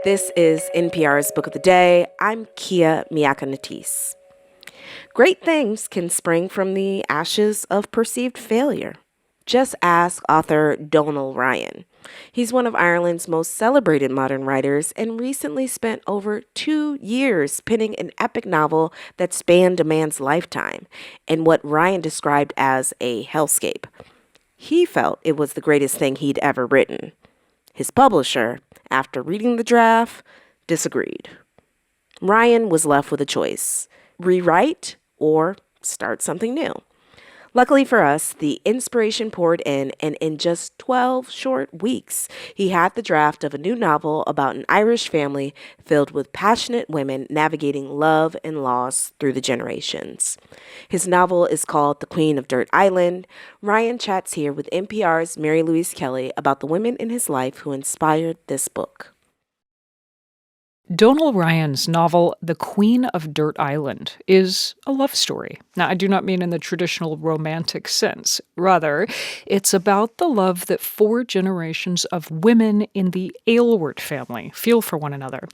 This is NPR's Book of the Day. I'm Kia Miaka Natisse. Great things can spring from the ashes of perceived failure. Just ask author Donal Ryan. He's one of Ireland's most celebrated modern writers and recently spent over 2 years penning an epic novel that spanned a man's lifetime in what Ryan described as a hellscape. He felt it was the greatest thing he'd ever written. His publisher, after reading the draft, disagreed. Ryan was left with a choice: rewrite or start something new. Luckily for us, the inspiration poured in, and in just 12 short weeks, he had the draft of a new novel about an Irish family filled with passionate women navigating love and loss through the generations. His novel is called The Queen of Dirt Island. Ryan chats here with NPR's Mary Louise Kelly about the women in his life who inspired this book. Donal Ryan's novel, The Queen of Dirt Island, is a love story. Now, I do not mean in the traditional romantic sense. Rather, it's about the love that 4 generations of women in the Aylward family feel for one another.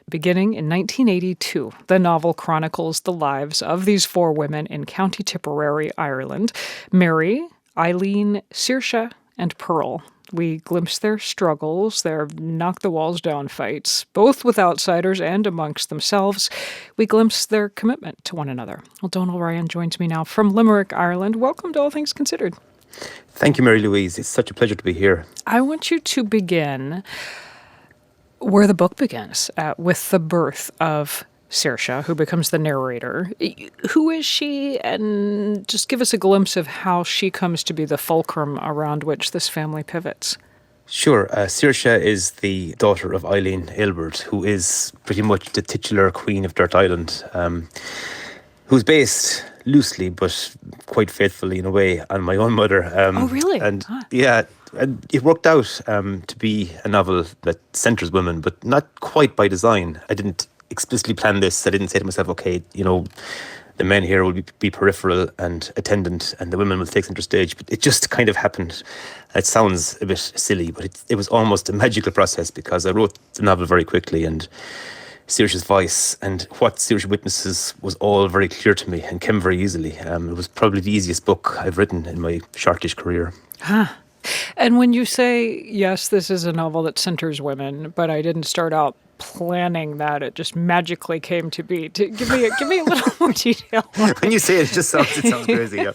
Beginning in 1982, the novel chronicles the lives of these 4 women in County Tipperary, Ireland: Mary, Eileen, Saoirse, and Pearl. We glimpse their struggles, their knock-the-walls-down fights, both with outsiders and amongst themselves. We glimpse their commitment to one another. Well, Donal Ryan joins me now from Limerick, Ireland. Welcome to All Things Considered. Thank you, Mary Louise. It's such a pleasure to be here. I want you to begin where the book begins, with the birth of Saoirse, who becomes the narrator. Who is she? And just give us a glimpse of how she comes to be the fulcrum around which this family pivots. Sure. Saoirse is the daughter of Eileen Aylward, who is pretty much the titular Queen of Dirt Island, who's based loosely but quite faithfully in a way on my own mother. Oh, really? And it worked out to be a novel that centres women, but not quite by design. I didn't explicitly plan this. I didn't say to myself, okay, the men here will be peripheral and attendant and the women will take center stage. But it just kind of happened. It sounds a bit silly, but it was almost a magical process because I wrote the novel very quickly, and Saoirse's voice and what Saoirse witnesses was all very clear to me and came very easily. It was probably the easiest book I've written in my shortish career. And when you say, yes, this is a novel that centers women, but I didn't start out planning that, it just magically came to be. Give me a little more detail. When you say it, it sounds crazy. Yeah.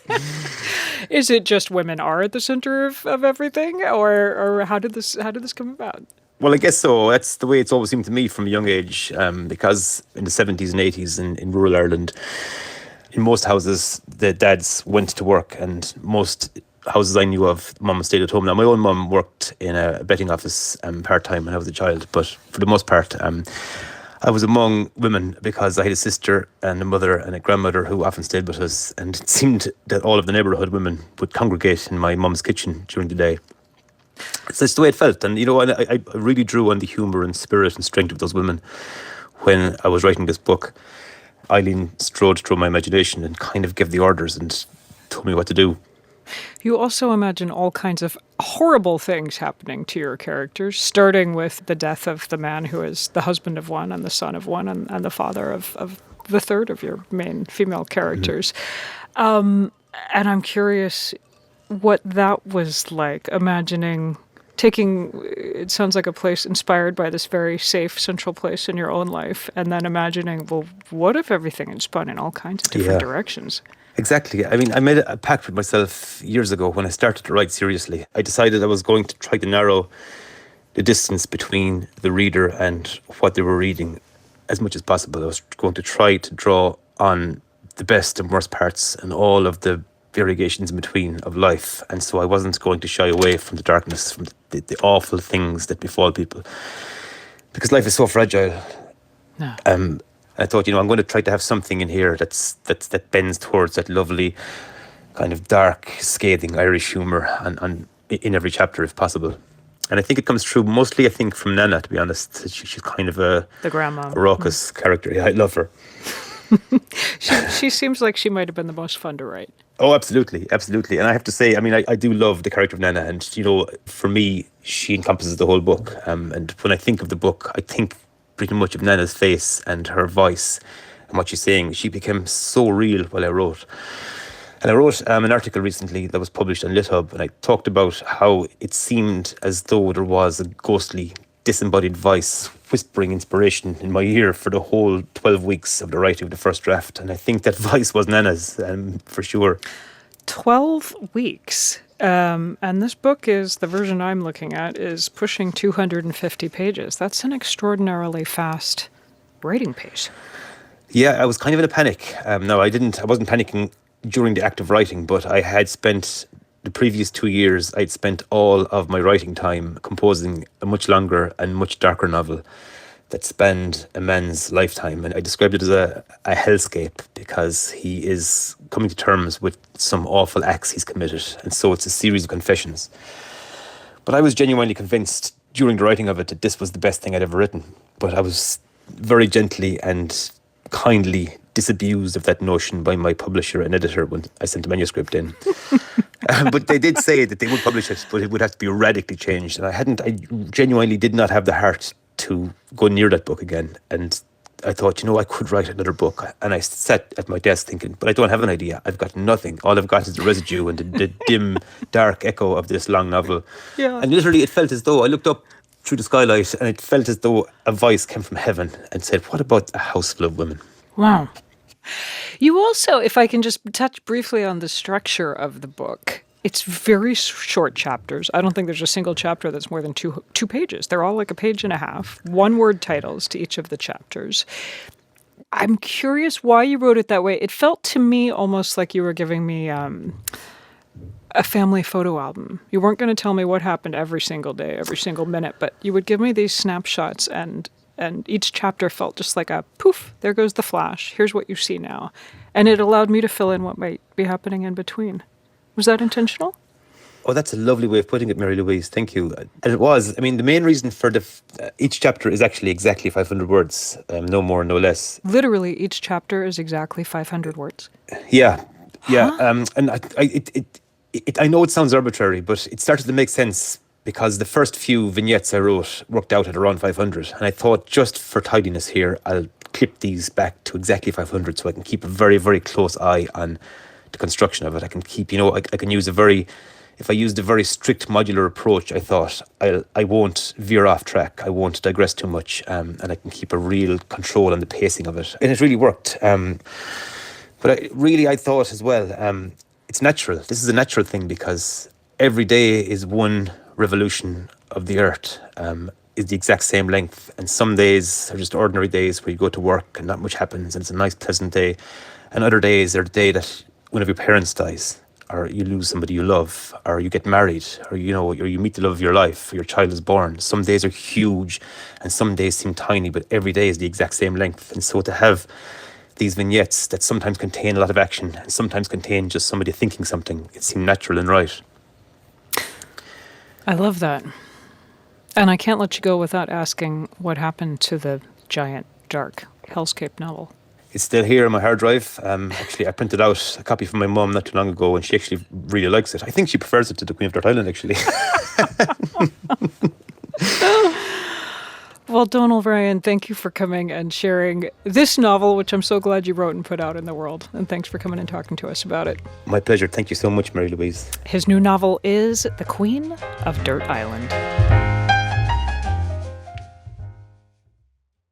Is it just women are at the center of everything, or how did this come about? Well, I guess so. That's the way it's always seemed to me from a young age, because in the 70s and 80s in rural Ireland, in most houses, the dads went to work, and most houses I knew of, mum stayed at home. Now, my own mum worked in a betting office part-time when I was a child, but for the most part, I was among women because I had a sister and a mother and a grandmother who often stayed with us, and it seemed that all of the neighbourhood women would congregate in my mum's kitchen during the day. So that's the way it felt, and I really drew on the humour and spirit and strength of those women when I was writing this book. Eileen strode through my imagination and kind of gave the orders and told me what to do. You also imagine all kinds of horrible things happening to your characters, starting with the death of the man who is the husband of one and the son of one and the father of the third of your main female characters. Mm-hmm. And I'm curious what that was like, imagining it sounds like a place inspired by this very safe central place in your own life, and then imagining, well, what if everything had spun in all kinds of different directions? Exactly. I mean, I made a pact with myself years ago when I started to write seriously. I decided I was going to try to narrow the distance between the reader and what they were reading as much as possible. I was going to try to draw on the best and worst parts and all of the variegations in between of life. And so I wasn't going to shy away from the darkness, from the awful things that befall people. Because life is so fragile. No. I thought, I'm going to try to have something in here that bends towards that lovely kind of dark, scathing Irish humour in every chapter, if possible. And I think it comes through mostly, I think, from Nana, to be honest. She's kind of the grandma, a raucous character. Yeah, I love her. She seems like she might have been the most fun to write. Oh, absolutely, absolutely. And I have to say, I mean, I do love the character of Nana, and for me, she encompasses the whole book. And when I think of the book, I think pretty much of Nana's face and her voice and what she's saying. She became so real while I wrote. And I wrote an article recently that was published on LitHub, and I talked about how it seemed as though there was a ghostly, disembodied voice whispering inspiration in my ear for the whole 12 weeks of the writing of the first draft. And I think that voice was Nana's, for sure. 12 weeks. And this book is, the version I'm looking at, is pushing 250 pages. That's an extraordinarily fast writing pace. Yeah, I was kind of in a panic. No, I wasn't panicking during the act of writing, but I had spent the previous 2 years, I'd spent all of my writing time composing a much longer and much darker novel that spanned a man's lifetime. And I described it as a hellscape because he is coming to terms with some awful acts he's committed. And so it's a series of confessions. But I was genuinely convinced during the writing of it that this was the best thing I'd ever written. But I was very gently and kindly disabused of that notion by my publisher and editor when I sent the manuscript in. But they did say that they would publish it, but it would have to be radically changed. And I genuinely did not have the heart to go near that book again. And I thought, I could write another book. And I sat at my desk thinking, but I don't have an idea. I've got nothing. All I've got is the residue and the dim, dark echo of this long novel. Yeah. And literally it felt as though I looked up through the skylight and it felt as though a voice came from heaven and said, what about a house full of women? Wow. You also, if I can just touch briefly on the structure of the book, it's very short chapters. I don't think there's a single chapter that's more than two pages. They're all like a page and a half, one-word titles to each of the chapters. I'm curious why you wrote it that way. It felt to me almost like you were giving me a family photo album. You weren't going to tell me what happened every single day, every single minute, but you would give me these snapshots, and each chapter felt just like a poof, there goes the flash. Here's what you see now. And it allowed me to fill in what might be happening in between. Was that intentional? Oh, that's a lovely way of putting it, Mary Louise. Thank you. And it was. I mean, the main reason for each chapter is actually exactly 500 words, no more, no less. Literally, each chapter is exactly 500 words? Yeah. Huh? And I know it sounds arbitrary, but it started to make sense because the first few vignettes I wrote worked out at around 500. And I thought, just for tidiness here, I'll clip these back to exactly 500 so I can keep a very, very close eye on the construction of it. I can keep, I can use if I used a very strict modular approach, I thought I won't veer off track. I won't digress too much, and I can keep a real control on the pacing of it. And it really worked. But I thought as well, it's natural. This is a natural thing because every day is one revolution of the earth, is the exact same length. And some days are just ordinary days where you go to work and not much happens and it's a nice, pleasant day. And other days are the day that one of your parents dies, or you lose somebody you love, or you get married, or or you meet the love of your life, or your child is born. Some days are huge and some days seem tiny, but every day is the exact same length. And so to have these vignettes that sometimes contain a lot of action and sometimes contain just somebody thinking something, it seemed natural and right. I love that. And I can't let you go without asking what happened to the giant, dark hellscape novel. It's still here on my hard drive. Actually, I printed out a copy from my mum not too long ago, and she actually really likes it. I think she prefers it to The Queen of Dirt Island, actually. Well, Donal Ryan, thank you for coming and sharing this novel, which I'm so glad you wrote and put out in the world. And thanks for coming and talking to us about it. My pleasure. Thank you so much, Mary Louise. His new novel is The Queen of Dirt Island.